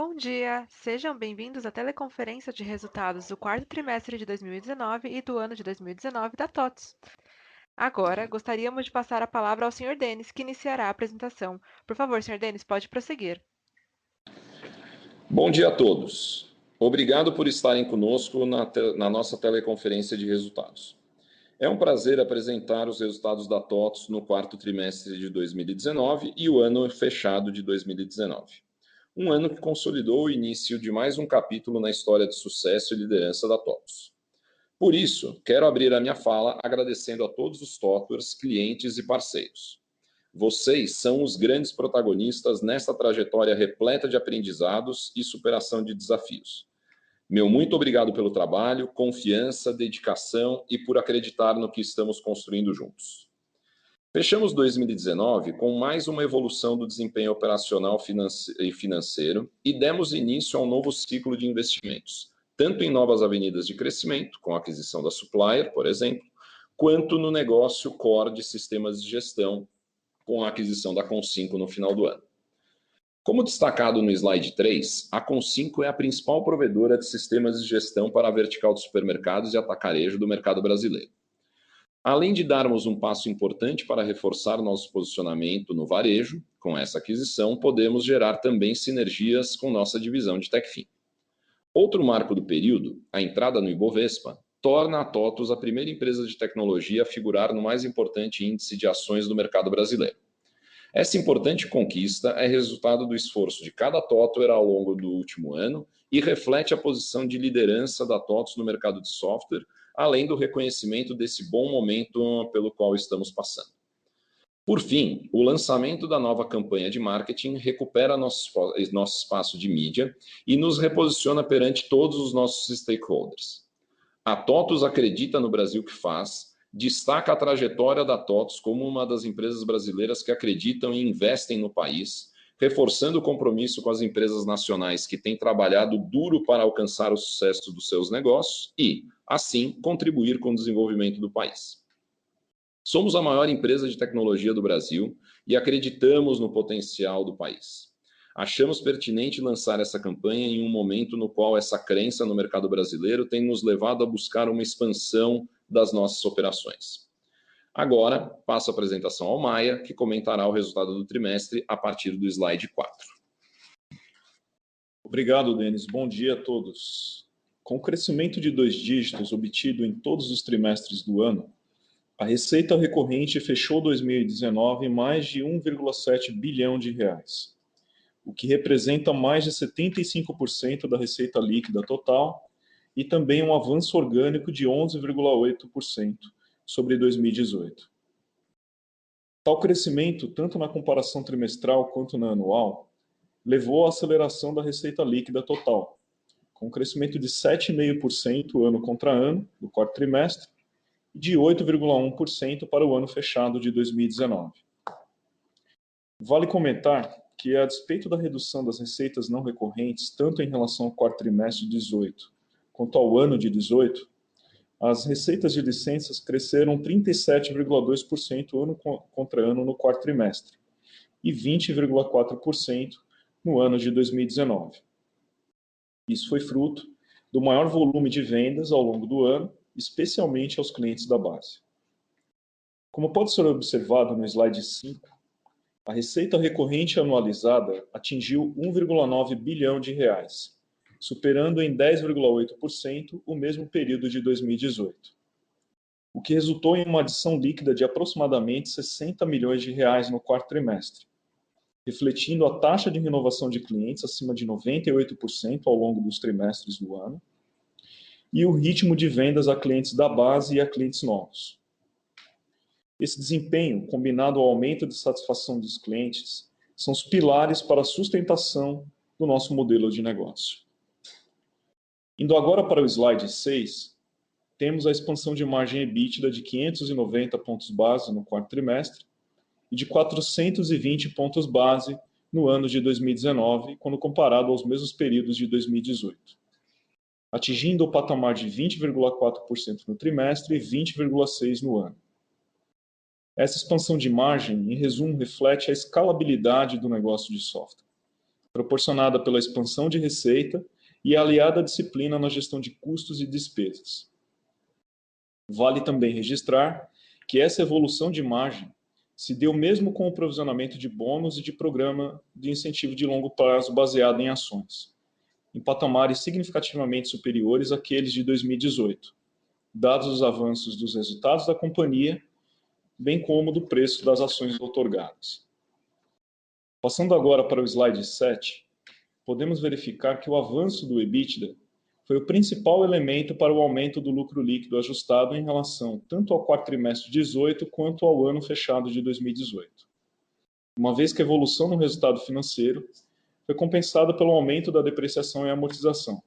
Bom dia, sejam bem-vindos à teleconferência de resultados do quarto trimestre de 2019 e do ano de 2019 da TOTVS. Agora, gostaríamos de passar a palavra ao Sr. Denis, que iniciará a apresentação. Por favor, Sr. Denis, pode prosseguir. Bom dia a todos. Obrigado por estarem conosco na nossa teleconferência de resultados. É um prazer apresentar os resultados da TOTVS no quarto trimestre de 2019 e o ano fechado de 2019. Um ano que consolidou o início de mais um capítulo na história de sucesso e liderança da TOTVS. Por isso, quero abrir a minha fala agradecendo a todos os TOTVERS, clientes e parceiros. Vocês são os grandes protagonistas nesta trajetória repleta de aprendizados e superação de desafios. Meu muito obrigado pelo trabalho, confiança, dedicação e por acreditar no que estamos construindo juntos. Fechamos 2019 com mais uma evolução do desempenho operacional e financeiro e demos início a um novo ciclo de investimentos, tanto em novas avenidas de crescimento, com a aquisição da Supplier, por exemplo, quanto no negócio core de sistemas de gestão, com a aquisição da Com5 no final do ano. Como destacado no slide 3, a Com5 é a principal provedora de sistemas de gestão para a vertical de supermercados e atacarejo do mercado brasileiro. Além de darmos um passo importante para reforçar nosso posicionamento no varejo, com essa aquisição podemos gerar também sinergias com nossa divisão de Techfin. Outro marco do período, a entrada no Ibovespa, torna a TOTVS a primeira empresa de tecnologia a figurar no mais importante índice de ações do mercado brasileiro. Essa importante conquista é resultado do esforço de cada TOTVER ao longo do último ano e reflete a posição de liderança da TOTVS no mercado de software, além do reconhecimento desse bom momento pelo qual estamos passando. Por fim, o lançamento da nova campanha de marketing recupera nosso espaço de mídia e nos reposiciona perante todos os nossos stakeholders. A TOTVS acredita no Brasil que faz, destaca a trajetória da TOTVS como uma das empresas brasileiras que acreditam e investem no país, reforçando o compromisso com as empresas nacionais que têm trabalhado duro para alcançar o sucesso dos seus negócios e, assim, contribuir com o desenvolvimento do país. Somos a maior empresa de tecnologia do Brasil e acreditamos no potencial do país. Achamos pertinente lançar essa campanha em um momento no qual essa crença no mercado brasileiro tem nos levado a buscar uma expansão das nossas operações. Agora, passo a apresentação ao Maia, que comentará o resultado do trimestre a partir do slide 4. Obrigado, Denis. Bom dia a todos. Com o crescimento de 2 dígitos obtido em todos os trimestres do ano, a receita recorrente fechou 2019 em mais de 1,7 bilhão de reais, o que representa mais de 75% da receita líquida total e também um avanço orgânico de 11,8% sobre 2018. Tal crescimento, tanto na comparação trimestral quanto na anual, levou à aceleração da receita líquida total, com um crescimento de 7,5% ano contra ano, no quarto trimestre, e de 8,1% para o ano fechado de 2019. Vale comentar que, a despeito da redução das receitas não recorrentes, tanto em relação ao quarto trimestre de 18 quanto ao ano de 18, as receitas de licenças cresceram 37,2% ano contra ano no quarto trimestre e 20,4% no ano de 2019. Isso foi fruto do maior volume de vendas ao longo do ano, especialmente aos clientes da base. Como pode ser observado no slide 5, a receita recorrente anualizada atingiu 1,9 bilhão de reais, superando em 10,8% o mesmo período de 2018, o que resultou em uma adição líquida de aproximadamente 60 milhões de reais no quarto trimestre, refletindo a taxa de renovação de clientes acima de 98% ao longo dos trimestres do ano e o ritmo de vendas a clientes da base e a clientes novos. Esse desempenho, combinado ao aumento de satisfação dos clientes, são os pilares para a sustentação do nosso modelo de negócio. Indo agora para o slide 6, temos a expansão de margem EBITDA de 590 pontos base no quarto trimestre e de 420 pontos base no ano de 2019, quando comparado aos mesmos períodos de 2018, atingindo o patamar de 20,4% no trimestre e 20,6% no ano. Essa expansão de margem, em resumo, reflete a escalabilidade do negócio de software, proporcionada pela expansão de receita e aliada à disciplina na gestão de custos e despesas. Vale também registrar que essa evolução de margem se deu mesmo com o provisionamento de bônus e de programa de incentivo de longo prazo baseado em ações, em patamares significativamente superiores àqueles de 2018, dados os avanços dos resultados da companhia, bem como do preço das ações outorgadas. Passando agora para o slide 7, podemos verificar que o avanço do EBITDA foi o principal elemento para o aumento do lucro líquido ajustado em relação tanto ao quarto trimestre de 2018 quanto ao ano fechado de 2018. Uma vez que a evolução no resultado financeiro foi compensada pelo aumento da depreciação e amortização,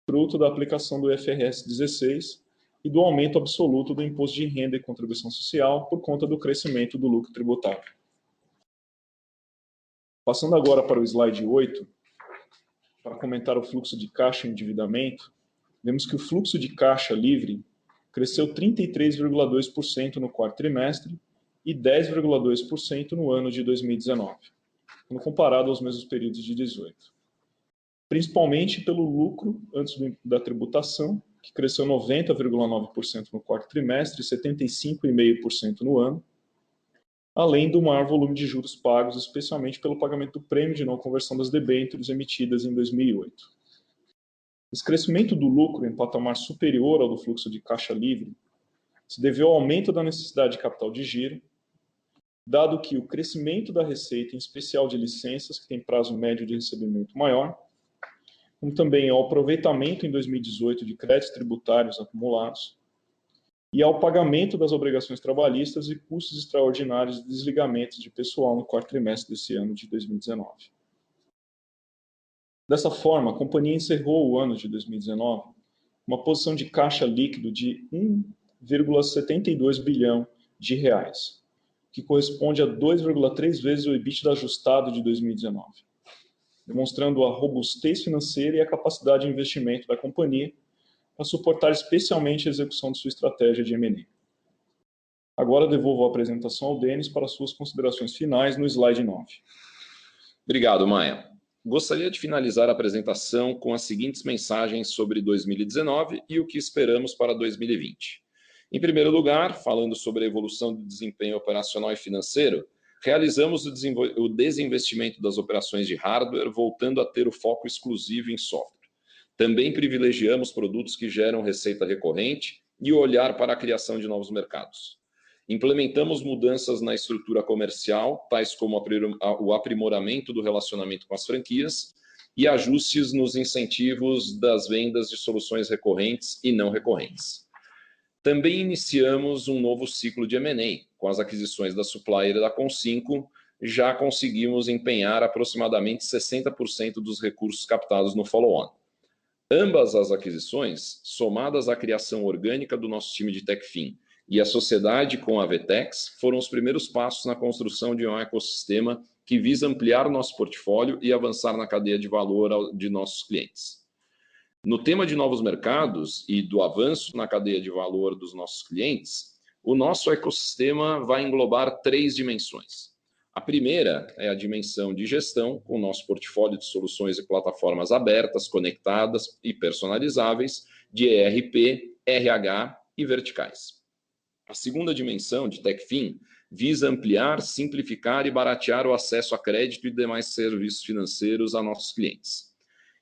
fruto da aplicação do IFRS 16 e do aumento absoluto do imposto de renda e contribuição social por conta do crescimento do lucro tributável. Passando agora para o slide 8, para comentar o fluxo de caixa e endividamento, vemos que o fluxo de caixa livre cresceu 33,2% no quarto trimestre e 10,2% no ano de 2019, quando comparado aos mesmos períodos de 2018. Principalmente pelo lucro antes da tributação, que cresceu 90,9% no quarto trimestre e 75,5% no ano, além do maior volume de juros pagos, especialmente pelo pagamento do prêmio de não conversão das debêntures emitidas em 2008. Esse crescimento do lucro em patamar superior ao do fluxo de caixa livre se deveu ao aumento da necessidade de capital de giro, dado que o crescimento da receita, em especial de licenças, que tem prazo médio de recebimento maior, como também ao aproveitamento em 2018 de créditos tributários acumulados, e ao pagamento das obrigações trabalhistas e custos extraordinários de desligamentos de pessoal no quarto trimestre desse ano de 2019. Dessa forma, a companhia encerrou o ano de 2019 com uma posição de caixa líquido de 1,72 bilhão de reais, que corresponde a 2,3 vezes o EBITDA ajustado de 2019, demonstrando a robustez financeira e a capacidade de investimento da companhia para suportar especialmente a execução de sua estratégia de M&A. Agora devolvo a apresentação ao Denis para suas considerações finais no slide 9. Obrigado, Maia. Gostaria de finalizar a apresentação com as seguintes mensagens sobre 2019 e o que esperamos para 2020. Em primeiro lugar, falando sobre a evolução do desempenho operacional e financeiro, realizamos o desinvestimento das operações de hardware, voltando a ter o foco exclusivo em software. Também privilegiamos produtos que geram receita recorrente e o olhar para a criação de novos mercados. Implementamos mudanças na estrutura comercial, tais como o aprimoramento do relacionamento com as franquias e ajustes nos incentivos das vendas de soluções recorrentes e não recorrentes. Também iniciamos um novo ciclo de M&A. Com as aquisições da Supplier e da Com5, já conseguimos empenhar aproximadamente 60% dos recursos captados no follow-on. Ambas as aquisições, somadas à criação orgânica do nosso time de TechFin e a sociedade com a Vetex, foram os primeiros passos na construção de um ecossistema que visa ampliar nosso portfólio e avançar na cadeia de valor de nossos clientes. No tema de novos mercados e do avanço na cadeia de valor dos nossos clientes, o nosso ecossistema vai englobar 3 dimensões. A primeira é a dimensão de gestão, com o nosso portfólio de soluções e plataformas abertas, conectadas e personalizáveis, de ERP, RH e verticais. A segunda dimensão, de TechFin, visa ampliar, simplificar e baratear o acesso a crédito e demais serviços financeiros a nossos clientes.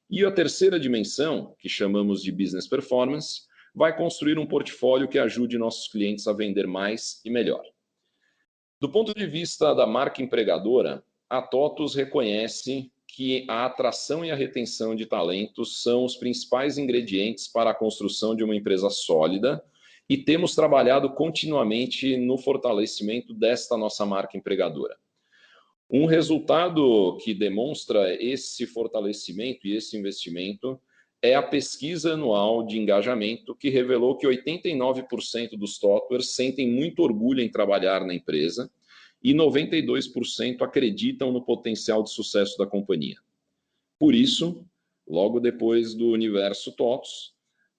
E a terceira dimensão, que chamamos de Business Performance, vai construir um portfólio que ajude nossos clientes a vender mais e melhor. Do ponto de vista da marca empregadora, a TOTVS reconhece que a atração e a retenção de talentos são os principais ingredientes para a construção de uma empresa sólida e temos trabalhado continuamente no fortalecimento desta nossa marca empregadora. Um resultado que demonstra esse fortalecimento e esse investimento é a pesquisa anual de engajamento, que revelou que 89% dos TOTVERS sentem muito orgulho em trabalhar na empresa e 92% acreditam no potencial de sucesso da companhia. Por isso, logo depois do Universo TOTVS,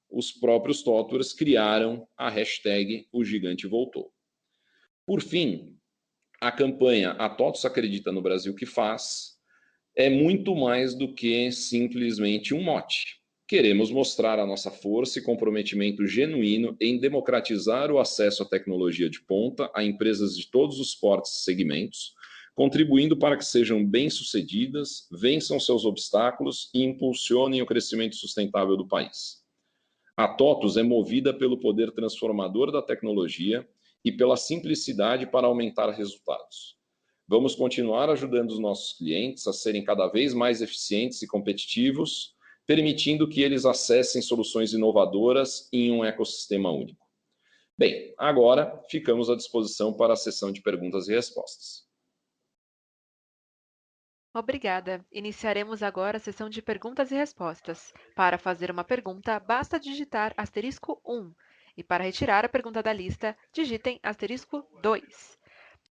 os próprios TOTVERS criaram a hashtag O Gigante Voltou. Por fim, a campanha A TOTVS Acredita no Brasil que Faz é muito mais do que simplesmente um mote. Queremos mostrar a nossa força e comprometimento genuíno em democratizar o acesso à tecnologia de ponta a empresas de todos os portes e segmentos, contribuindo para que sejam bem-sucedidas, vençam seus obstáculos e impulsionem o crescimento sustentável do país. A TOTUS é movida pelo poder transformador da tecnologia e pela simplicidade para aumentar resultados. Vamos continuar ajudando os nossos clientes a serem cada vez mais eficientes e competitivos, permitindo que eles acessem soluções inovadoras em um ecossistema único. Bem, agora ficamos à disposição para a sessão de perguntas e respostas. Obrigada. Iniciaremos agora a sessão de perguntas e respostas. Para fazer uma pergunta, basta digitar *1. E para retirar a pergunta da lista, digitem *2.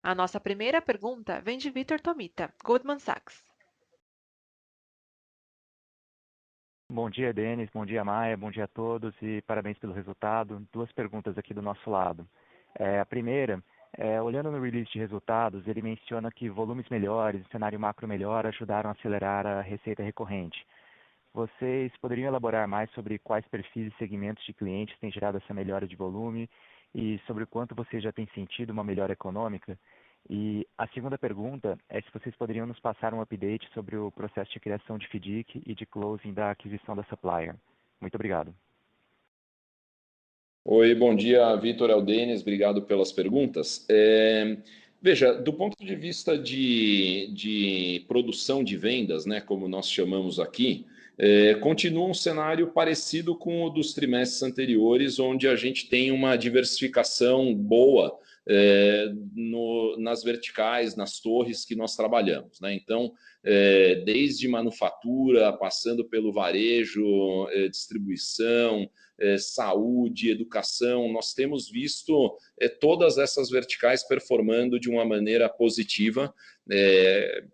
A nossa primeira pergunta vem de Vitor Tomita, Goldman Sachs. Bom dia, Denis. Bom dia, Maia. Bom dia a todos e parabéns pelo resultado. Duas perguntas aqui do nosso lado. A primeira, olhando no release de resultados, ele menciona que volumes melhores e cenário macro melhor ajudaram a acelerar a receita recorrente. Vocês poderiam elaborar mais sobre quais perfis e segmentos de clientes têm gerado essa melhora de volume e sobre o quanto você já tem sentido uma melhora econômica? E a segunda pergunta é se vocês poderiam nos passar um update sobre o processo de criação de FDIC e de closing da aquisição da Supplier. Muito obrigado. Oi, bom dia, Vitor, é o Denis, obrigado pelas perguntas. Veja, do ponto de vista de produção de vendas, né, como nós chamamos aqui, continua um cenário parecido com o dos trimestres anteriores, onde a gente tem uma diversificação boa nas verticais, nas torres que nós trabalhamos, né? Então, desde manufatura, passando pelo varejo, distribuição, saúde, educação, nós temos visto todas essas verticais performando de uma maneira positiva,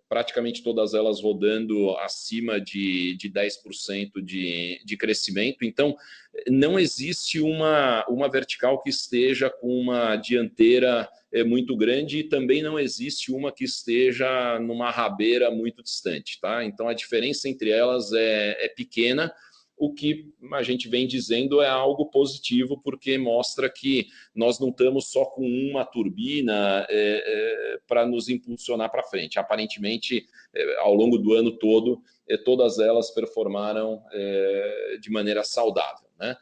praticamente todas elas rodando acima de 10% de crescimento. Então, não existe uma vertical que esteja com uma dianteira muito grande e também não existe uma que esteja numa rabeira muito distante, tá? Então, a diferença entre elas é pequena. O que a gente vem dizendo é algo positivo, porque mostra que nós não estamos só com uma turbina para nos impulsionar para frente. Aparentemente, ao longo do ano todo, todas elas performaram de maneira saudável, né?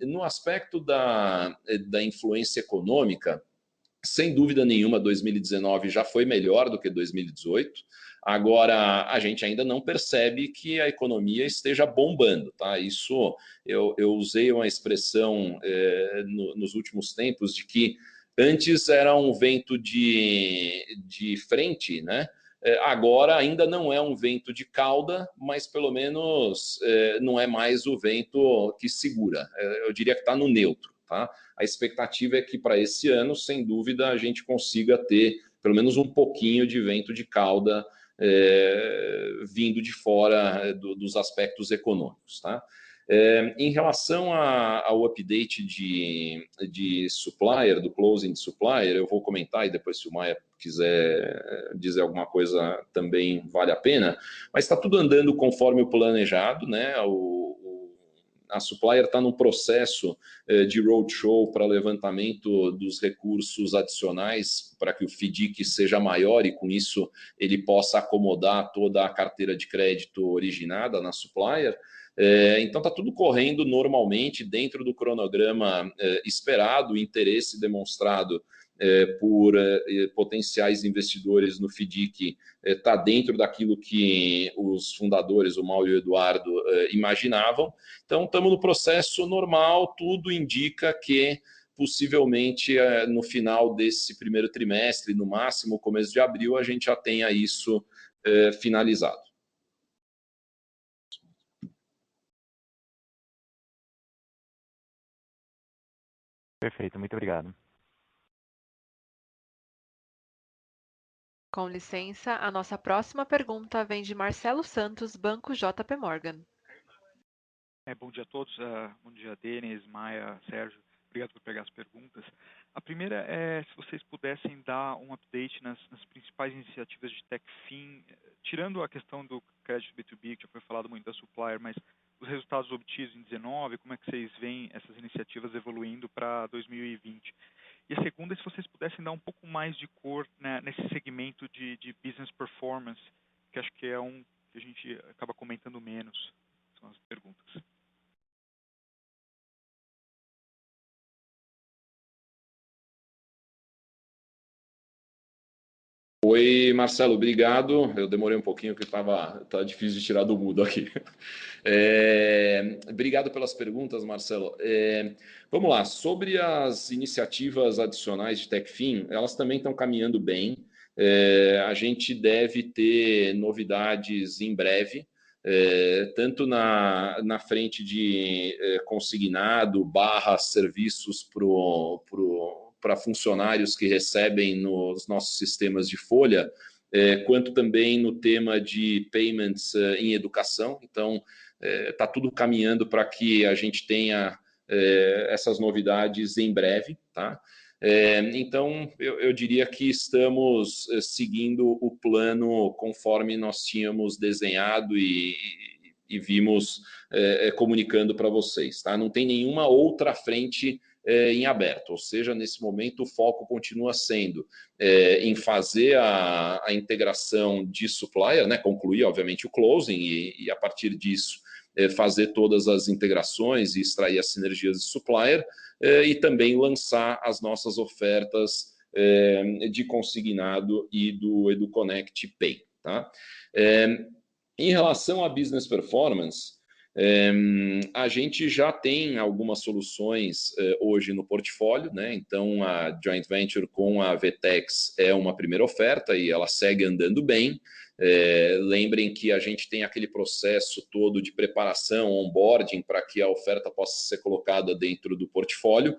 No aspecto da influência econômica, sem dúvida nenhuma, 2019 já foi melhor do que 2018. Agora, a gente ainda não percebe que a economia esteja bombando, tá? Isso, eu usei uma expressão nos últimos tempos de que antes era um vento de frente, né? Agora ainda não é um vento de cauda, mas pelo menos não é mais o vento que segura. Eu diria que está no neutro, tá? A expectativa é que para esse ano, sem dúvida, a gente consiga ter pelo menos um pouquinho de vento de cauda vindo de fora dos aspectos econômicos, tá? Em relação ao update de supplier, do closing de supplier, eu vou comentar e depois se o Maia quiser dizer alguma coisa também vale a pena, mas está tudo andando conforme o planejado, né? A Supplier está num processo de roadshow para levantamento dos recursos adicionais para que o FDIC seja maior e, com isso, ele possa acomodar toda a carteira de crédito originada na Supplier. Então, está tudo correndo normalmente dentro do cronograma esperado, o interesse demonstrado por potenciais investidores no FDIC está dentro daquilo que os fundadores, o Mauro e o Eduardo, imaginavam. Então, estamos no processo normal, tudo indica que possivelmente no final desse primeiro trimestre, no máximo começo de abril, a gente já tenha isso finalizado. Perfeito, muito obrigado. Com licença, a nossa próxima pergunta vem de Marcelo Santos, Banco JP Morgan. Bom dia a todos, bom dia Denis, Maia, Sérgio, obrigado por pegar as perguntas. A primeira é se vocês pudessem dar um update nas principais iniciativas de TechFin tirando a questão do crédito B2B, que já foi falado muito da Supplier, mas os resultados obtidos em 2019, como é que vocês veem essas iniciativas evoluindo para 2020? E a segunda é se vocês pudessem dar um pouco mais de cor, né, nesse segmento de business performance, que acho que é um que a gente acaba comentando menos. São as perguntas. Oi, Marcelo, obrigado. Eu demorei um pouquinho porque tá difícil de tirar do mudo aqui. Obrigado pelas perguntas, Marcelo. Vamos lá, sobre as iniciativas adicionais de Techfin, elas também estão caminhando bem. A gente deve ter novidades em breve, tanto na frente de consignado / serviços para funcionários que recebem nos nossos sistemas de folha, quanto também no tema de payments em educação. Então, está tudo caminhando para que a gente tenha essas novidades em breve, tá? Então, eu diria que estamos seguindo o plano conforme nós tínhamos desenhado e vimos comunicando para vocês, tá? Não tem nenhuma outra frente em aberto, ou seja, nesse momento o foco continua sendo em fazer a integração de supplier, né, concluir obviamente o closing e a partir disso fazer todas as integrações e extrair as sinergias de supplier e também lançar as nossas ofertas de consignado e do EduConnect Pay, tá? Em relação a business performance, a gente já tem algumas soluções hoje no portfólio, né? Então a joint venture com a Vtex é uma primeira oferta e ela segue andando bem. Lembrem que a gente tem aquele processo todo de preparação, onboarding, para que a oferta possa ser colocada dentro do portfólio.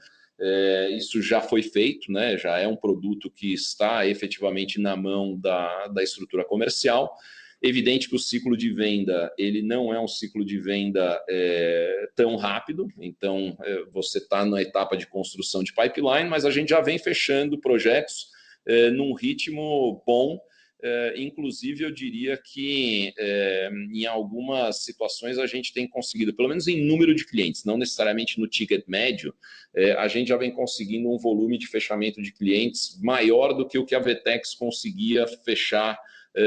Isso já foi feito, né? Já é um produto que está efetivamente na mão da estrutura comercial. Evidente que o ciclo de venda ele não é um ciclo de venda tão rápido, então você está na etapa de construção de pipeline, mas a gente já vem fechando projetos num ritmo bom. Inclusive, eu diria que em algumas situações a gente tem conseguido, pelo menos em número de clientes, não necessariamente no ticket médio, a gente já vem conseguindo um volume de fechamento de clientes maior do que o que a Vtex conseguia fechar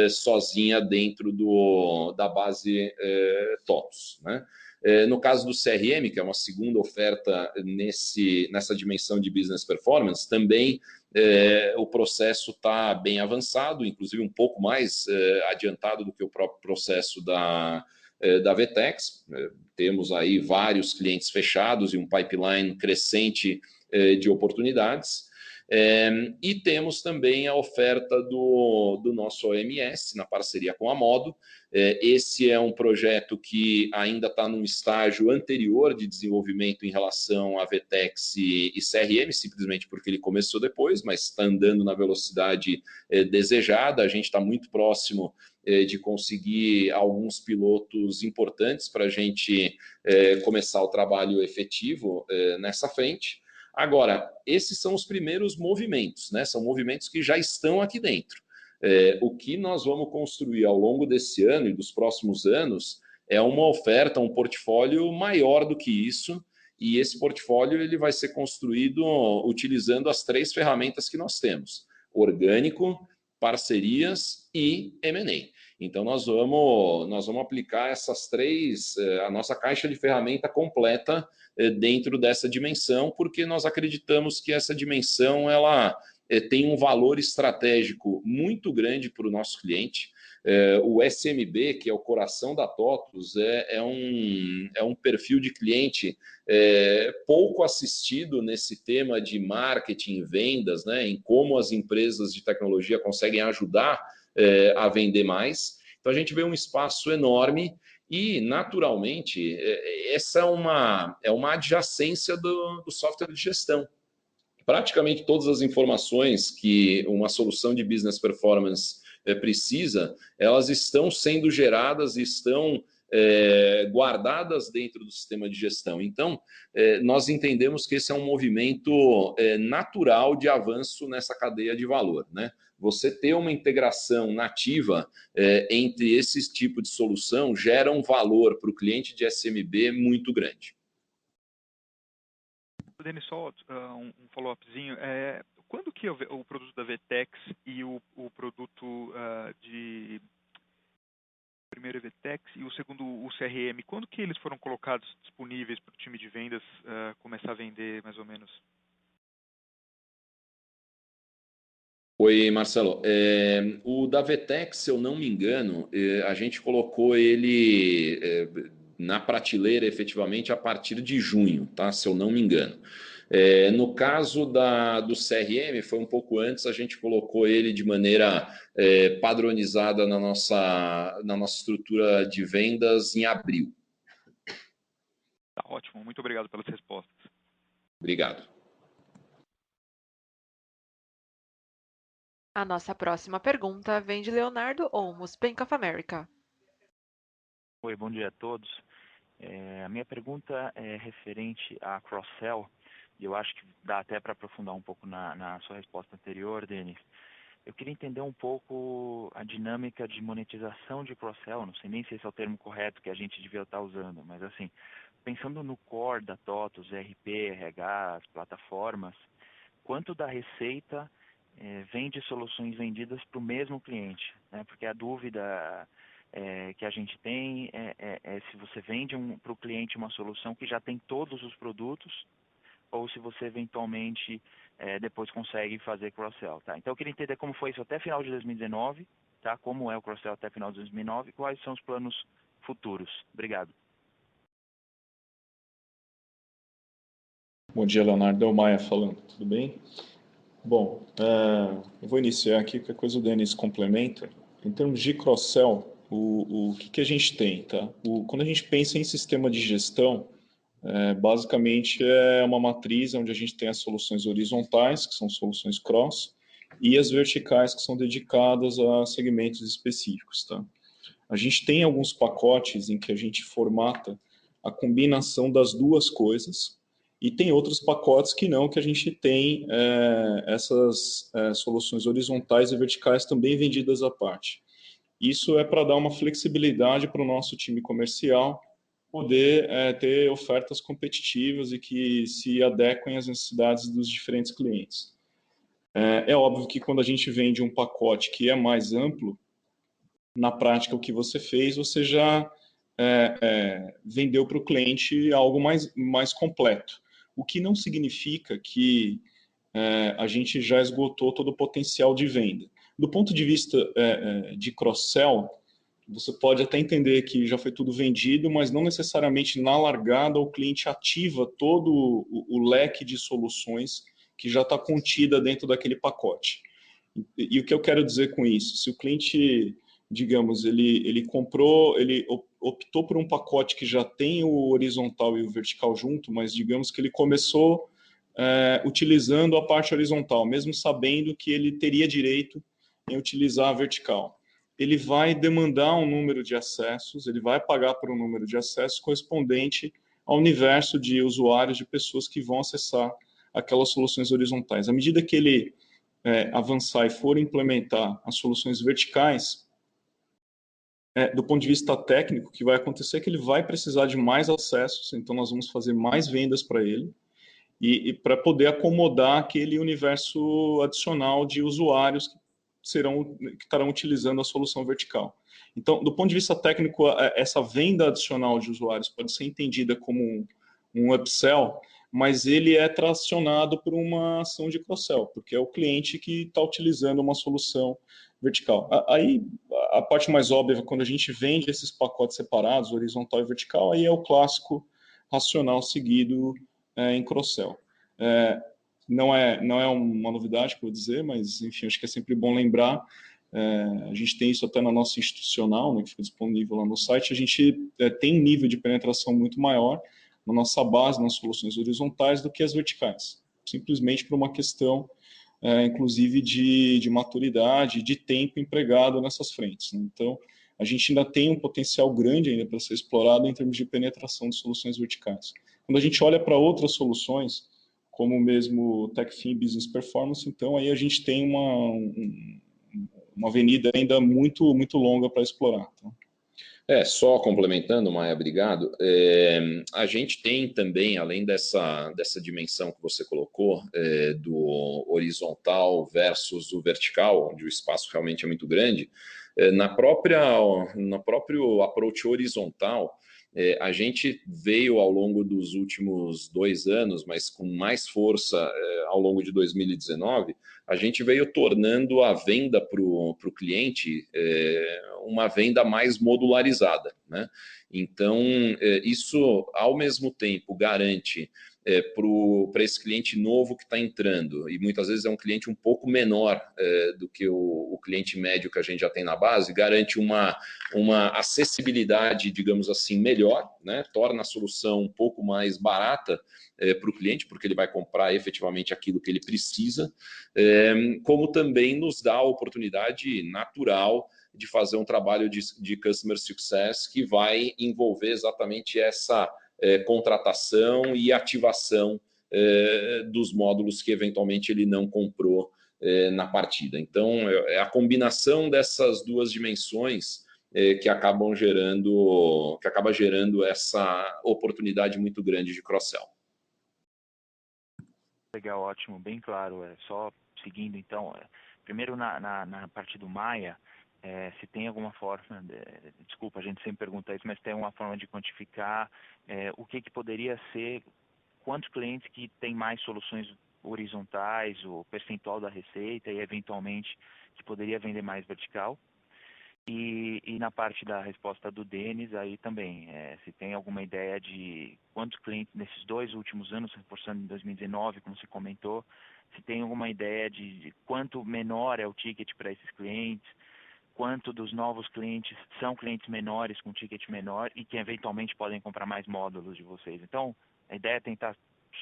sozinha dentro da base TOTOS, né? No caso do CRM, que é uma segunda oferta nessa dimensão de business performance, também o processo está bem avançado, inclusive um pouco mais adiantado do que o próprio processo da Vtex. Temos aí vários clientes fechados e um pipeline crescente de oportunidades. E temos também a oferta do nosso OMS, na parceria com a Modo. Esse é um projeto que ainda está num estágio anterior de desenvolvimento em relação a Vtex e CRM, simplesmente porque ele começou depois, mas está andando na velocidade desejada. A gente está muito próximo de conseguir alguns pilotos importantes para a gente começar o trabalho efetivo nessa frente. Agora, esses são os primeiros movimentos, né? São movimentos que já estão aqui dentro. O que nós vamos construir ao longo desse ano e dos próximos anos é uma oferta, um portfólio maior do que isso, e esse portfólio ele vai ser construído utilizando as 3 ferramentas que nós temos: orgânico, parcerias e M&A. Então, nós vamos aplicar essas 3, a nossa caixa de ferramenta completa dentro dessa dimensão, porque nós acreditamos que essa dimensão ela tem um valor estratégico muito grande para o nosso cliente. O SMB, que é o coração da TOTOS, é um perfil de cliente pouco assistido nesse tema de marketing e vendas, né, em como as empresas de tecnologia conseguem ajudar a vender mais. Então, a gente vê um espaço enorme e, naturalmente, essa é uma adjacência do software de gestão. Praticamente todas as informações que uma solução de business performance precisa, elas estão sendo geradas e estão guardadas dentro do sistema de gestão. Então, nós entendemos que esse é um movimento natural de avanço nessa cadeia de valor, né? Você ter uma integração nativa entre esses tipos de solução gera um valor para o cliente de SMB muito grande. Denis, só um follow-upzinho. Quando que o produto da VTEX e o produto de primeiro VTEX e o segundo o CRM, quando que eles foram colocados disponíveis para o time de vendas começar a vender, mais ou menos? Oi, Marcelo. O da VTEX, se eu não me engano, a gente colocou ele na prateleira efetivamente a partir de junho, tá? Se eu não me engano. No caso do CRM, foi um pouco antes, a gente colocou ele de maneira padronizada na nossa estrutura de vendas em abril. Tá ótimo, muito obrigado pelas respostas. Obrigado. A nossa próxima pergunta vem de Leonardo Olmos, Bank of America. Oi, bom dia a todos. A minha pergunta é referente a cross-sell, e eu acho que dá até para aprofundar um pouco na sua resposta anterior, Denis. Eu queria entender um pouco a dinâmica de monetização de cross-sell, não sei nem se esse é o termo correto que a gente devia estar usando, mas assim, pensando no core da TOTVS, ERP, RH, as plataformas, quanto da receita vem de soluções vendidas para o mesmo cliente, né? Porque a dúvida que a gente tem é se você vende para o cliente uma solução que já tem todos os produtos ou se você eventualmente depois consegue fazer cross-sell, tá? Então eu queria entender como foi isso até final de 2019, tá? Como é o cross-sell até final de 2019 e quais são os planos futuros. Obrigado. Bom dia, Leonardo. É o Maia falando, tudo bem? Bom, eu vou iniciar aqui, qualquer coisa o Denis complementa. Em termos de cross-sell, o que a gente tem, tá? Quando a gente pensa em sistema de gestão, basicamente é uma matriz onde a gente tem as soluções horizontais, que são soluções cross, e as verticais, que são dedicadas a segmentos específicos, tá? A gente tem alguns pacotes em que a gente formata a combinação das duas coisas, e tem outros pacotes que não, que a gente tem essas soluções horizontais e verticais também vendidas à parte. Isso é para dar uma flexibilidade para o nosso time comercial poder ter ofertas competitivas e que se adequem às necessidades dos diferentes clientes. É óbvio que quando a gente vende um pacote que é mais amplo, na prática o que você fez, você já vendeu para o cliente algo mais completo. O que não significa que a gente já esgotou todo o potencial de venda. Do ponto de vista de cross-sell, você pode até entender que já foi tudo vendido, mas não necessariamente na largada o cliente ativa todo o leque de soluções que já está contida dentro daquele pacote. E o que eu quero dizer com isso? Se o cliente, digamos, ele optou por um pacote que já tem o horizontal e o vertical junto, mas digamos que ele começou utilizando a parte horizontal, mesmo sabendo que ele teria direito em utilizar a vertical. Ele vai demandar um número de acessos, ele vai pagar por um número de acessos correspondente ao universo de usuários, de pessoas que vão acessar aquelas soluções horizontais. À medida que ele avançar e for implementar as soluções verticais, do ponto de vista técnico, o que vai acontecer é que ele vai precisar de mais acessos, então nós vamos fazer mais vendas para ele, e para poder acomodar aquele universo adicional de usuários que estarão utilizando a solução vertical. Então, do ponto de vista técnico, essa venda adicional de usuários pode ser entendida como um upsell, mas ele é tracionado por uma ação de cross-sell, porque é o cliente que está utilizando uma solução vertical. Aí, a parte mais óbvia, quando a gente vende esses pacotes separados, horizontal e vertical, aí é o clássico racional seguido em cross-sell. Não é uma novidade que eu vou dizer, mas, enfim, acho que é sempre bom lembrar. A gente tem isso até na nossa institucional, né, que fica disponível lá no site. A gente tem um nível de penetração muito maior na nossa base, nas soluções horizontais, do que as verticais. Simplesmente por uma questão, inclusive, de maturidade, de tempo empregado nessas frentes, né? Então, a gente ainda tem um potencial grande ainda para ser explorado em termos de penetração de soluções verticais. Quando a gente olha para outras soluções, como mesmo TechFin e Business Performance, então aí a gente tem uma avenida ainda muito, muito longa para explorar. Tá? Só complementando, Maia, obrigado. A gente tem também, além dessa dimensão que você colocou, do horizontal versus o vertical, onde o espaço realmente é muito grande, no próprio approach horizontal, a gente veio ao longo dos últimos 2 anos, mas com mais força ao longo de 2019, a gente veio tornando a venda para o cliente uma venda mais modularizada, né? Então, isso, ao mesmo tempo, garante para esse cliente novo que está entrando, e muitas vezes é um cliente um pouco menor do que o cliente médio que a gente já tem na base, garante uma acessibilidade, digamos assim, melhor, né? Torna a solução um pouco mais barata para o cliente, porque ele vai comprar efetivamente aquilo que ele precisa, como também nos dá a oportunidade natural de fazer um trabalho de customer success que vai envolver exatamente essa contratação e ativação dos módulos que eventualmente ele não comprou na partida. Então, é a combinação dessas duas dimensões que acaba gerando essa oportunidade muito grande de cross-sell. Legal, ótimo, bem claro. Só seguindo, então, primeiro na parte do Maia, se tem alguma forma, desculpa, a gente sempre pergunta isso, mas tem alguma forma de quantificar o que poderia ser, quantos clientes que têm mais soluções horizontais, o percentual da receita e, eventualmente, que poderia vender mais vertical? E na parte da resposta do Denis, aí também, se tem alguma ideia de quantos clientes nesses 2 últimos anos, reforçando em 2019, como você comentou, se tem alguma ideia de quanto menor é o ticket para esses clientes, quanto dos novos clientes são clientes menores com ticket menor e que eventualmente podem comprar mais módulos de vocês. Então, a ideia é tentar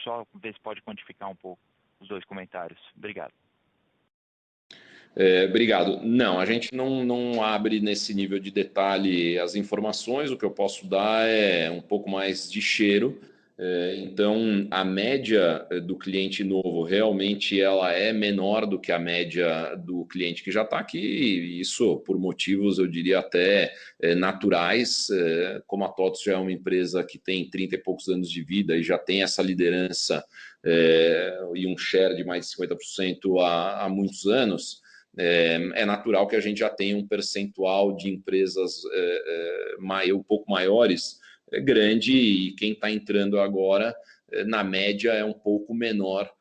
só ver se pode quantificar um pouco os 2 comentários. Obrigado. Obrigado. Não, a gente não abre nesse nível de detalhe as informações, o que eu posso dar é um pouco mais de cheiro. Então, a média do cliente novo realmente ela é menor do que a média do cliente que já está aqui, e isso por motivos, eu diria, até naturais, como a TOTVS já é uma empresa que tem 30 e poucos anos de vida e já tem essa liderança e um share de mais de 50% há muitos anos. É natural que a gente já tenha um percentual de empresas um pouco maiores, grande, e quem está entrando agora, na média, é um pouco menor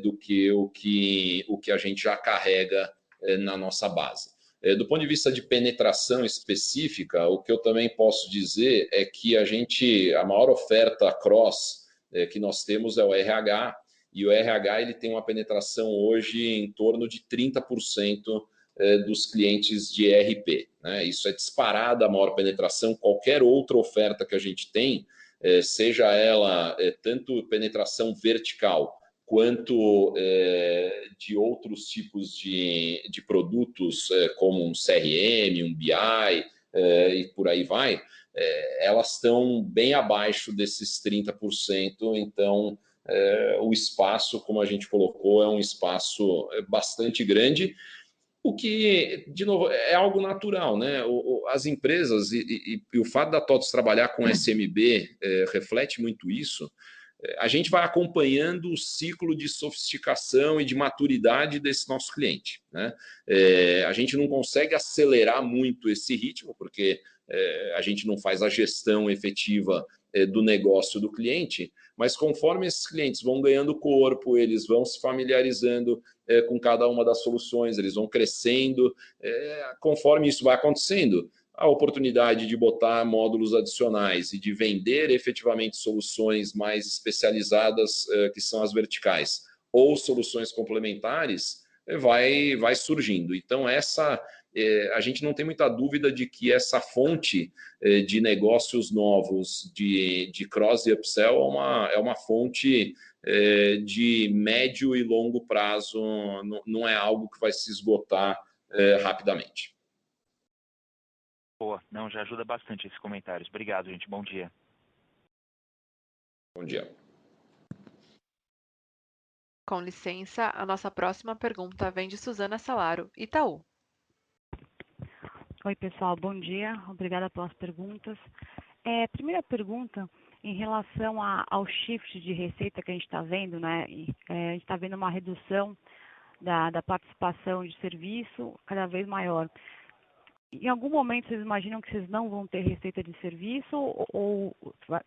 do que o que a gente já carrega na nossa base. Do ponto de vista de penetração específica, o que eu também posso dizer é que a maior oferta cross que nós temos é o RH, e o RH ele tem uma penetração hoje em torno de 30% dos clientes de ERP. Né? Isso é disparada a maior penetração. Qualquer outra oferta que a gente tem, seja ela tanto penetração vertical quanto de outros tipos de produtos, como um CRM, um BI e por aí vai, elas estão bem abaixo desses 30%, então o espaço, como a gente colocou, é um espaço bastante grande, o que, de novo, é algo natural, né? As empresas e o fato da TOTVS trabalhar com SMB reflete muito isso. A gente vai acompanhando o ciclo de sofisticação e de maturidade desse nosso cliente, né? A gente não consegue acelerar muito esse ritmo, porque a gente não faz a gestão efetiva do negócio do cliente, mas conforme esses clientes vão ganhando corpo, eles vão se familiarizando com cada uma das soluções, eles vão crescendo, conforme isso vai acontecendo, a oportunidade de botar módulos adicionais e de vender efetivamente soluções mais especializadas, que são as verticais, ou soluções complementares, vai surgindo. Então, a gente não tem muita dúvida de que essa fonte de negócios novos, de cross e upsell, é uma fonte de médio e longo prazo, não é algo que vai se esgotar rapidamente. Boa, não, já ajuda bastante esses comentários. Obrigado, gente. Bom dia. Bom dia. Com licença, a nossa próxima pergunta vem de Suzana Salaro, Itaú. Oi, pessoal, bom dia. Obrigada pelas perguntas. Primeira pergunta, em relação ao shift de receita que a gente está vendo, né? A gente está vendo uma redução da participação de serviço cada vez maior. Em algum momento vocês imaginam que vocês não vão ter receita de serviço ou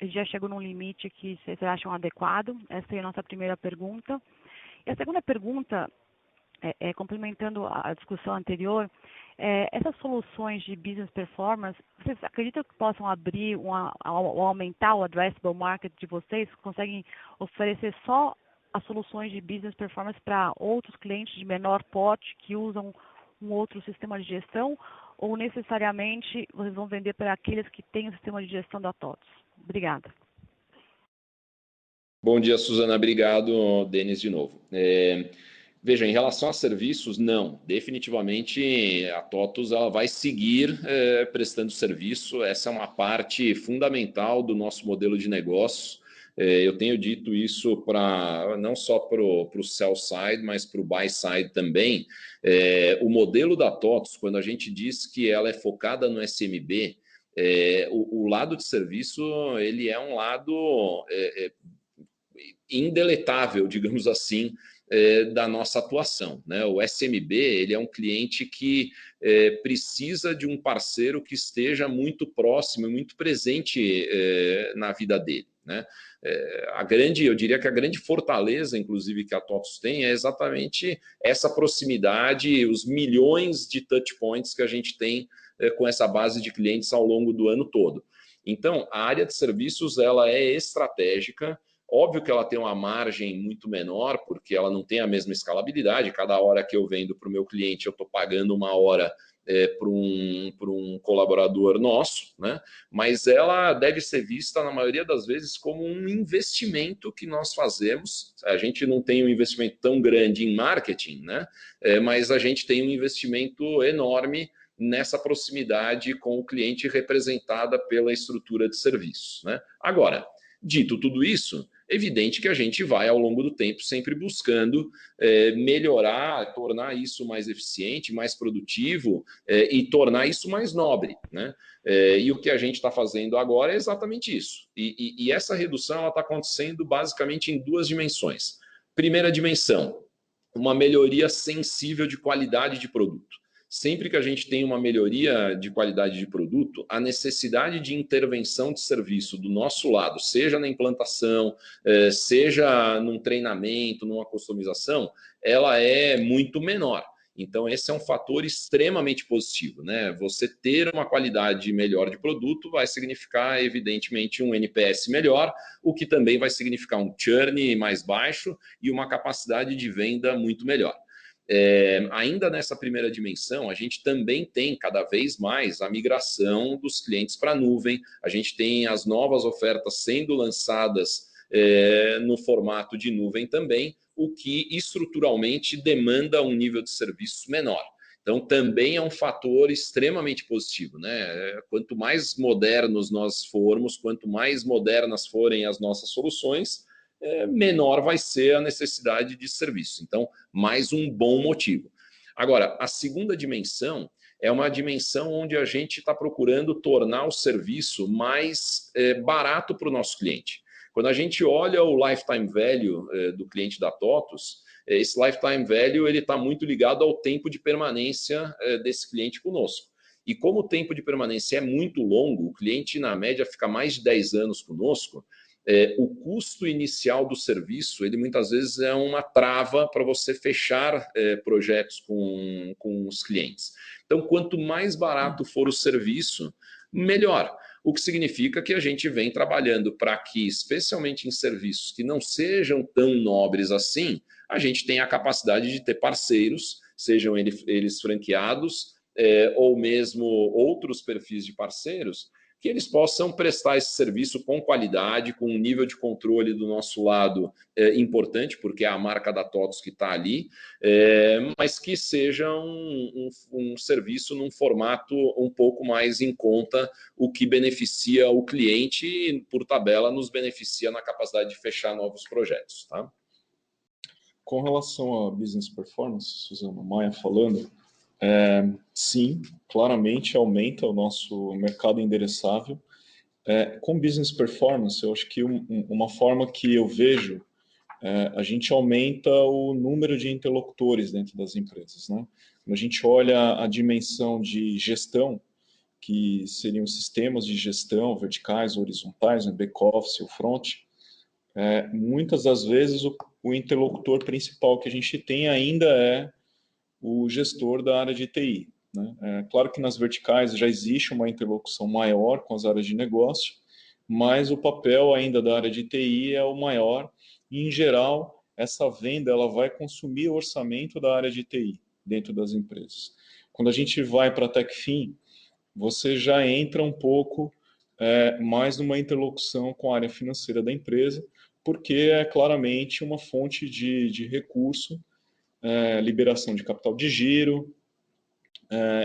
já chegou num limite que vocês acham adequado? Essa é a nossa primeira pergunta. E a segunda pergunta, complementando a discussão anterior, essas soluções de business performance, vocês acreditam que possam abrir ou aumentar o addressable market de vocês? Conseguem oferecer só as soluções de business performance para outros clientes de menor porte que usam um outro sistema de gestão? Ou necessariamente vocês vão vender para aqueles que têm o sistema de gestão da TOTVS? Obrigada. Bom dia, Suzana. Obrigado, Denis, de novo. Veja, em relação a serviços, não. Definitivamente, a TOTVS ela vai seguir prestando serviço. Essa é uma parte fundamental do nosso modelo de negócio. Eu tenho dito isso não só para o sell side, mas para o buy side também. O modelo da TOTVS, quando a gente diz que ela é focada no SMB, o lado de serviço ele é um lado indeletável, digamos assim, da nossa atuação, né? O SMB ele é um cliente que precisa de um parceiro que esteja muito próximo, muito presente na vida dele, né? Eu diria que a grande fortaleza, inclusive, que a TOTVS tem é exatamente essa proximidade, os milhões de touch points que a gente tem com essa base de clientes ao longo do ano todo. Então, a área de serviços ela é estratégica. Óbvio que ela tem uma margem muito menor, porque ela não tem a mesma escalabilidade. Cada hora que eu vendo para o meu cliente, eu estou pagando uma hora para um colaborador nosso, né? Mas ela deve ser vista, na maioria das vezes, como um investimento que nós fazemos. A gente não tem um investimento tão grande em marketing, né? Mas a gente tem um investimento enorme nessa proximidade com o cliente representada pela estrutura de serviços, né? Agora, dito tudo isso, é evidente que a gente vai, ao longo do tempo, sempre buscando melhorar, tornar isso mais eficiente, mais produtivo e tornar isso mais nobre, né? E o que a gente está fazendo agora é exatamente isso. E essa redução está acontecendo basicamente em duas dimensões. Primeira dimensão, uma melhoria sensível de qualidade de produto. Sempre que a gente tem uma melhoria de qualidade de produto, a necessidade de intervenção de serviço do nosso lado, seja na implantação, seja num treinamento, numa customização, ela é muito menor. Então, esse é um fator extremamente positivo, né? Você ter uma qualidade melhor de produto vai significar, evidentemente, um NPS melhor, o que também vai significar um churn mais baixo e uma capacidade de venda muito melhor. Ainda nessa primeira dimensão, a gente também tem cada vez mais a migração dos clientes para a nuvem, a gente tem as novas ofertas sendo lançadas no formato de nuvem também, o que estruturalmente demanda um nível de serviço menor. Então, também é um fator extremamente positivo, né? Quanto mais modernos nós formos, quanto mais modernas forem as nossas soluções, menor vai ser a necessidade de serviço. Então, mais um bom motivo. Agora, a segunda dimensão é uma dimensão onde a gente está procurando tornar o serviço mais barato para o nosso cliente. Quando a gente olha o lifetime value do cliente da TOTVS, esse lifetime value ele está muito ligado ao tempo de permanência desse cliente conosco. E como o tempo de permanência é muito longo, o cliente, na média, fica mais de 10 anos conosco, o custo inicial do serviço, ele muitas vezes é uma trava para você fechar projetos com os clientes. Então, quanto mais barato for o serviço, melhor. O que significa que a gente vem trabalhando para que, especialmente em serviços que não sejam tão nobres assim, a gente tenha a capacidade de ter parceiros, sejam eles franqueados ou mesmo outros perfis de parceiros, que eles possam prestar esse serviço com qualidade, com um nível de controle do nosso lado importante, porque é a marca da TOTVS que está ali, mas que seja um serviço num formato um pouco mais em conta, o que beneficia o cliente e, por tabela, nos beneficia na capacidade de fechar novos projetos. Tá? Com relação a business performance, Suzana, Maia falando, sim, claramente aumenta o nosso mercado endereçável. Com business performance, eu acho que uma forma que eu vejo, a gente aumenta o número de interlocutores dentro das empresas, né? Quando a gente olha a dimensão de gestão, que seriam sistemas de gestão verticais, horizontais, né, back-office, o front, muitas das vezes o interlocutor principal que a gente tem ainda é o gestor da área de TI. Né? Claro que nas verticais já existe uma interlocução maior com as áreas de negócio, mas o papel ainda da área de TI é o maior e, em geral, essa venda ela vai consumir o orçamento da área de TI dentro das empresas. Quando a gente vai para a TechFin, você já entra um pouco mais numa interlocução com a área financeira da empresa, porque é claramente uma fonte de recurso, liberação de capital de giro,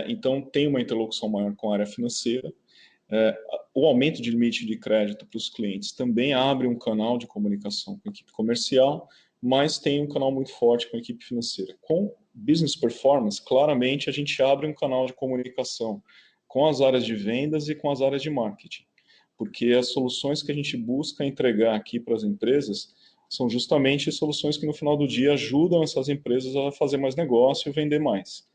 então tem uma interlocução maior com a área financeira. O aumento de limite de crédito para os clientes também abre um canal de comunicação com a equipe comercial, mas tem um canal muito forte com a equipe financeira. Com business performance, claramente a gente abre um canal de comunicação com as áreas de vendas e com as áreas de marketing, porque as soluções que a gente busca entregar aqui para as empresas são justamente soluções que no final do dia ajudam essas empresas a fazer mais negócio e vender mais.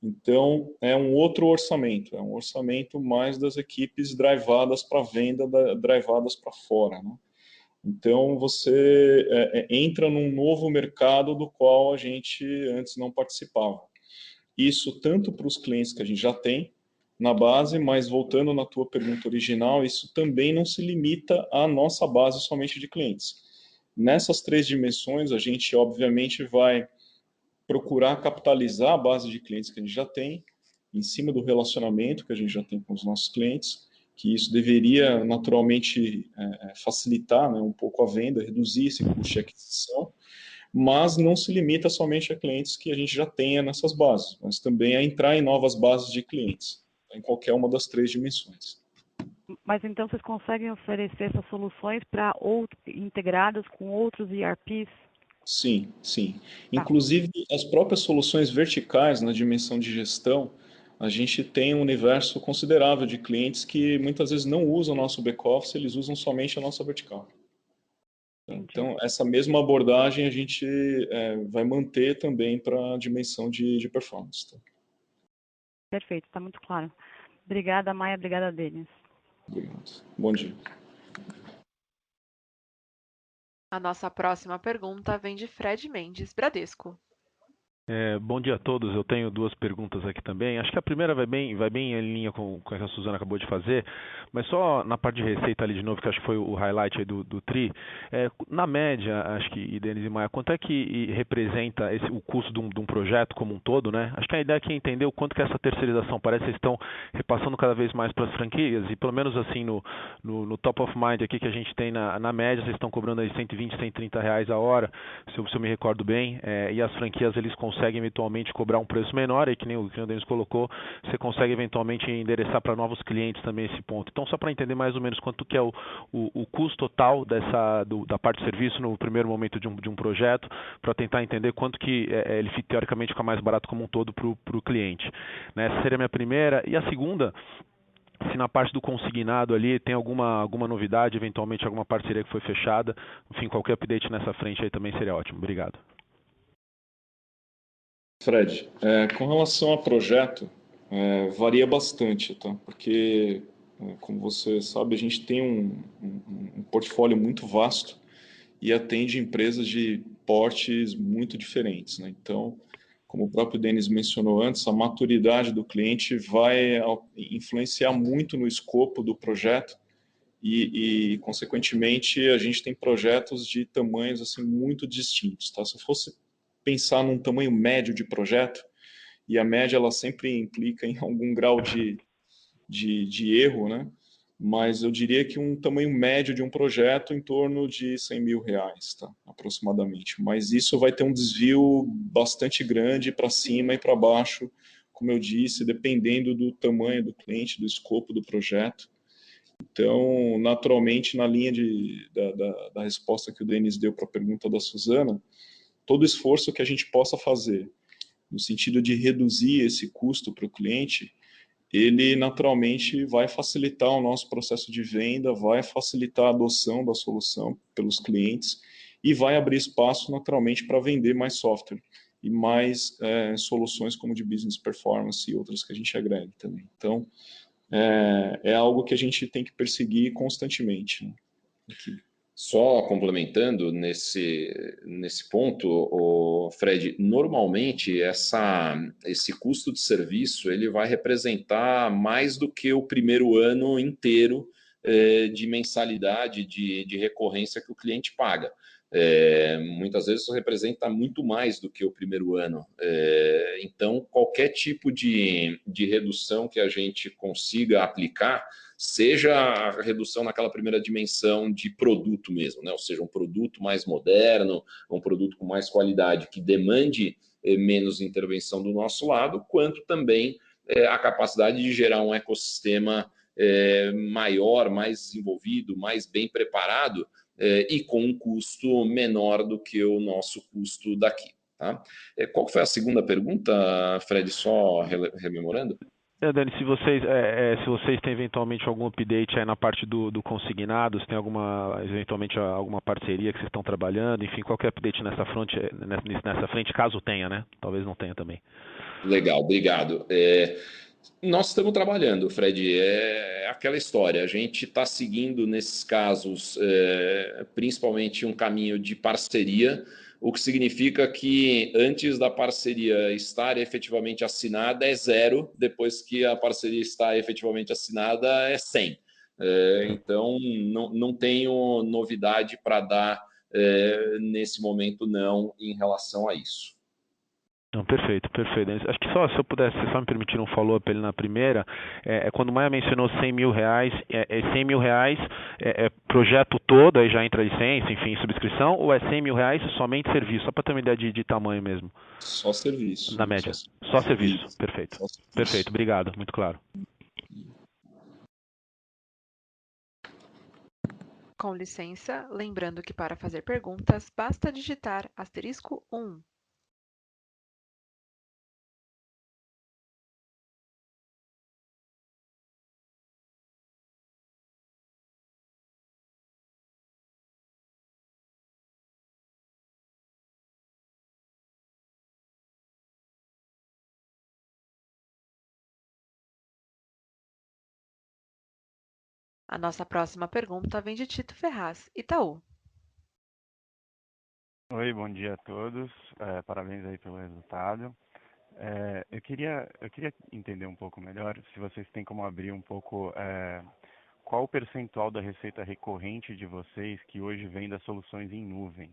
Então, é um outro orçamento, é um orçamento mais das equipes drivadas para venda, drivadas para fora. Né? Então, você entra num novo mercado do qual a gente antes não participava. Isso tanto para os clientes que a gente já tem na base, mas voltando na tua pergunta original, isso também não se limita à nossa base somente de clientes. Nessas três dimensões, a gente obviamente vai procurar capitalizar a base de clientes que a gente já tem, em cima do relacionamento que a gente já tem com os nossos clientes, que isso deveria naturalmente facilitar, né, um pouco a venda, reduzir esse custo de aquisição, mas não se limita somente a clientes que a gente já tenha nessas bases, mas também a entrar em novas bases de clientes, em qualquer uma das três dimensões. Mas então vocês conseguem oferecer essas soluções para integradas com outros ERPs? Sim, sim. Tá. Inclusive, as próprias soluções verticais na dimensão de gestão, a gente tem um universo considerável de clientes que muitas vezes não usam o nosso back-office, eles usam somente a nossa vertical. Entendi. Então, essa mesma abordagem a gente vai manter também para a dimensão de performance. Tá? Perfeito, está muito claro. Obrigada, Maia. Obrigada, Denis. Obrigado. Bom dia. A nossa próxima pergunta vem de Fred Mendes, Bradesco. Bom dia a todos. Eu tenho duas perguntas aqui também. Acho que a primeira vai bem em linha com o que a Suzana acabou de fazer, mas só na parte de receita ali de novo, que acho que foi o highlight aí do TRI. Na média, acho que, e Denis e Maia, quanto é que representa o custo de um projeto como um todo, né? Acho que a ideia aqui é entender o quanto que essa terceirização parece que estão repassando cada vez mais para as franquias, e pelo menos assim no top of mind aqui que a gente tem na média, vocês estão cobrando aí 120, 130 reais a hora, se eu me recordo bem, e as franquias eles conseguem eventualmente cobrar um preço menor, e que nem o Denis colocou, você consegue eventualmente endereçar para novos clientes também esse ponto. Então, só para entender mais ou menos quanto que é o custo total da parte de serviço no primeiro momento de um projeto, para tentar entender quanto que ele teoricamente fica mais barato como um todo para o cliente. Né? Essa seria a minha primeira. E a segunda, se na parte do consignado ali tem alguma novidade, eventualmente alguma parceria que foi fechada, enfim, qualquer update nessa frente aí também seria ótimo. Obrigado. Fred, com relação a projeto, varia bastante, tá? Porque, como você sabe, a gente tem um portfólio muito vasto e atende empresas de portes muito diferentes, né? Então, como o próprio Denis mencionou antes, a maturidade do cliente vai influenciar muito no escopo do projeto consequentemente, a gente tem projetos de tamanhos assim muito distintos, tá? Se eu fosse pensar num tamanho médio de projeto, e a média ela sempre implica em algum grau de erro, né? mas eu diria que um tamanho médio de um projeto em torno de R$100 mil, tá? Aproximadamente. Mas isso vai ter um desvio bastante grande para cima e para baixo, como eu disse, dependendo do tamanho do cliente, do escopo do projeto. Então, naturalmente, na linha da resposta que o Denis deu para a pergunta da Suzana, todo esforço que a gente possa fazer no sentido de reduzir esse custo para o cliente, ele naturalmente vai facilitar o nosso processo de venda, vai facilitar a adoção da solução pelos clientes e vai abrir espaço naturalmente para vender mais software e mais soluções como de business performance e outras que a gente agrega também. Então, é algo que a gente tem que perseguir constantemente, né? Aqui. Só complementando nesse ponto, o Fred, normalmente esse custo de serviço ele vai representar mais do que o primeiro ano inteiro de mensalidade, de recorrência que o cliente paga. Muitas vezes isso representa muito mais do que o primeiro ano. Então, qualquer tipo de redução que a gente consiga aplicar, seja a redução naquela primeira dimensão de produto mesmo, né? Ou seja, um produto mais moderno, um produto com mais qualidade, que demande menos intervenção do nosso lado, quanto também a capacidade de gerar um ecossistema maior, mais desenvolvido, mais bem preparado e com um custo menor do que o nosso custo daqui. Tá? Qual foi a segunda pergunta, Fred, só rememorando? Dani, se vocês têm eventualmente algum update aí na parte do consignado, se tem eventualmente alguma parceria que vocês estão trabalhando, enfim, qualquer update nessa frente, caso tenha, né? Talvez não tenha também. Legal, obrigado. Nós estamos trabalhando, Fred, é aquela história, a gente está seguindo nesses casos principalmente um caminho de parceria, o que significa que antes da parceria estar efetivamente assinada é 0, depois que a parceria está efetivamente assinada é 100. Então, não tenho novidade para dar nesse momento não em relação a isso. Não, perfeito. Acho que só se eu pudesse, só me permitir um follow-up ali na primeira, quando o Maia mencionou R$100 mil, R$100 mil projeto todo, aí já entra licença, enfim, subscrição, ou é R$100 mil somente serviço, só para ter uma ideia de tamanho mesmo? Só serviço. Na média. Só serviço. Perfeito. Só serviço. Perfeito, obrigado, muito claro. Com licença, lembrando que para fazer perguntas, basta digitar *1. A nossa próxima pergunta vem de Tito Ferraz, Itaú. Oi, bom dia a todos. Parabéns aí pelo resultado. Eu queria entender um pouco melhor se vocês têm como abrir um pouco qual o percentual da receita recorrente de vocês que hoje vem das soluções em nuvem.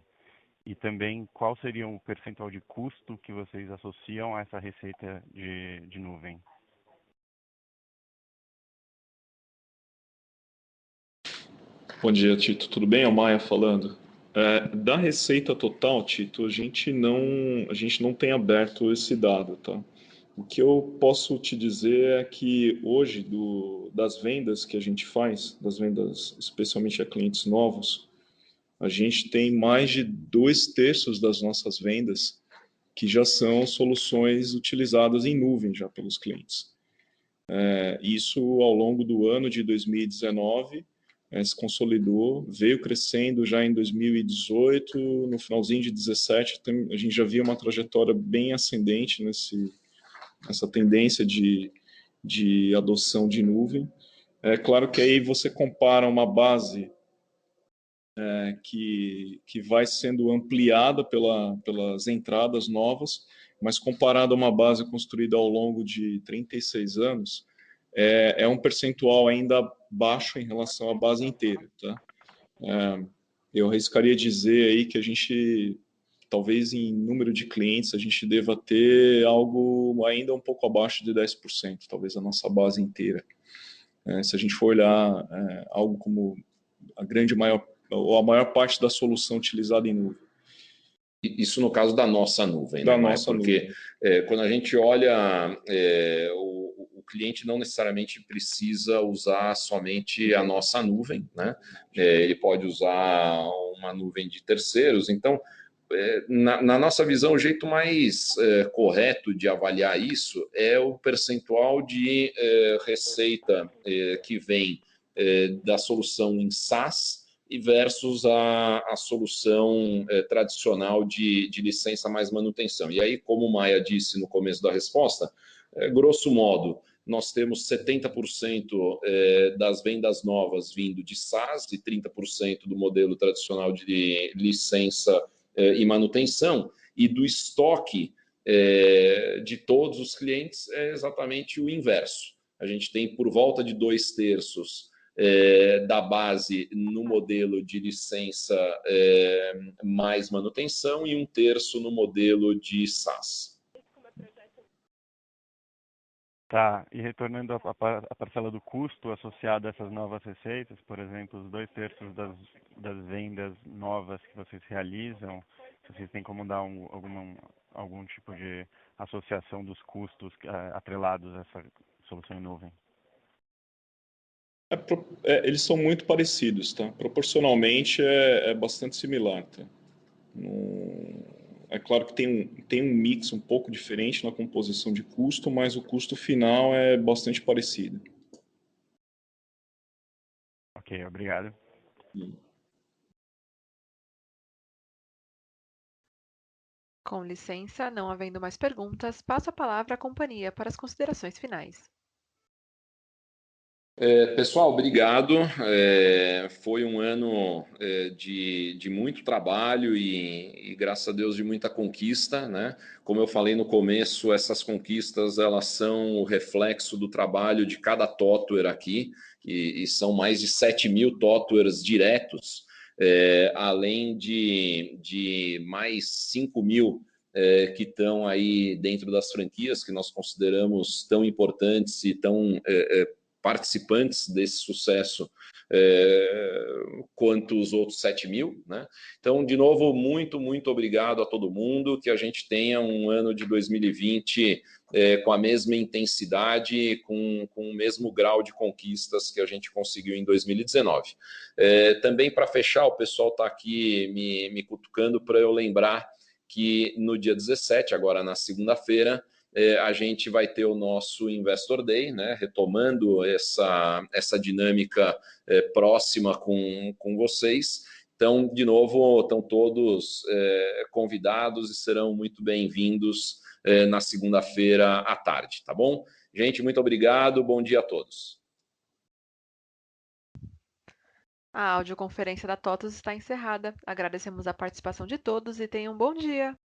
E também qual seria o percentual de custo que vocês associam a essa receita de nuvem. Bom dia, Tito. Tudo bem? É o Maia falando. Da receita total, Tito, a gente não tem aberto esse dado, tá? O que eu posso te dizer é que hoje, das vendas que a gente faz, das vendas especialmente a clientes novos, a gente tem mais de 2/3 das nossas vendas que já são soluções utilizadas em nuvem já pelos clientes. Isso ao longo do ano de 2019 se consolidou, veio crescendo já em 2018, no finalzinho de 2017 a gente já via uma trajetória bem ascendente nessa tendência de adoção de nuvem. É claro que aí você compara uma base que vai sendo ampliada pelas entradas novas, mas comparado a uma base construída ao longo de 36 anos, é um percentual ainda baixo em relação à base inteira, tá? Eu arriscaria dizer aí que a gente, talvez em número de clientes, a gente deva ter algo ainda um pouco abaixo de 10%, talvez a nossa base inteira. Se a gente for olhar algo como a maior parte da solução utilizada em nuvem. Isso no caso da nossa nuvem, Da né? nossa Porque nuvem. quando a gente olha, o cliente não necessariamente precisa usar somente a nossa nuvem, né? Ele pode usar uma nuvem de terceiros. Então, na nossa visão, o jeito mais correto de avaliar isso é o percentual de receita que vem da solução em SaaS e versus a solução tradicional de licença mais manutenção. E aí, como o Maia disse no começo da resposta, grosso modo, nós temos 70% das vendas novas vindo de SaaS e 30% do modelo tradicional de licença e manutenção, e do estoque de todos os clientes é exatamente o inverso. A gente tem por volta de 2/3 da base no modelo de licença mais manutenção e 1/3 no modelo de SaaS. Tá, e retornando à parcela do custo associado a essas novas receitas, por exemplo, os 2/3 das vendas novas que vocês realizam, se vocês têm como dar algum tipo de associação dos custos atrelados a essa solução em nuvem? Eles são muito parecidos, tá? Proporcionalmente é bastante similar, tá? É claro que tem um mix um pouco diferente na composição de custo, mas o custo final é bastante parecido. Ok, obrigado. Com licença, não havendo mais perguntas, passo a palavra à companhia para as considerações finais. Pessoal, obrigado. Foi um ano de muito trabalho e, graças a Deus, de muita conquista, né? Como eu falei no começo, essas conquistas elas são o reflexo do trabalho de cada TOTWER aqui, e são mais de 7.000 TOTWERs diretos, além de mais 5.000 que estão aí dentro das franquias, que nós consideramos tão importantes e tão participantes desse sucesso quanto os outros 7.000, né? Então, de novo, muito, muito obrigado a todo mundo, que a gente tenha um ano de 2020 com a mesma intensidade, com o mesmo grau de conquistas que a gente conseguiu em 2019. Também, para fechar, o pessoal está aqui me cutucando para eu lembrar que no dia 17, agora na segunda-feira, a gente vai ter o nosso Investor Day, né, retomando essa dinâmica próxima com vocês. Então, de novo, estão todos convidados e serão muito bem-vindos na segunda-feira à tarde, tá bom? Gente, muito obrigado, bom dia a todos. A audioconferência da TOTVS está encerrada. Agradecemos a participação de todos e tenham um bom dia.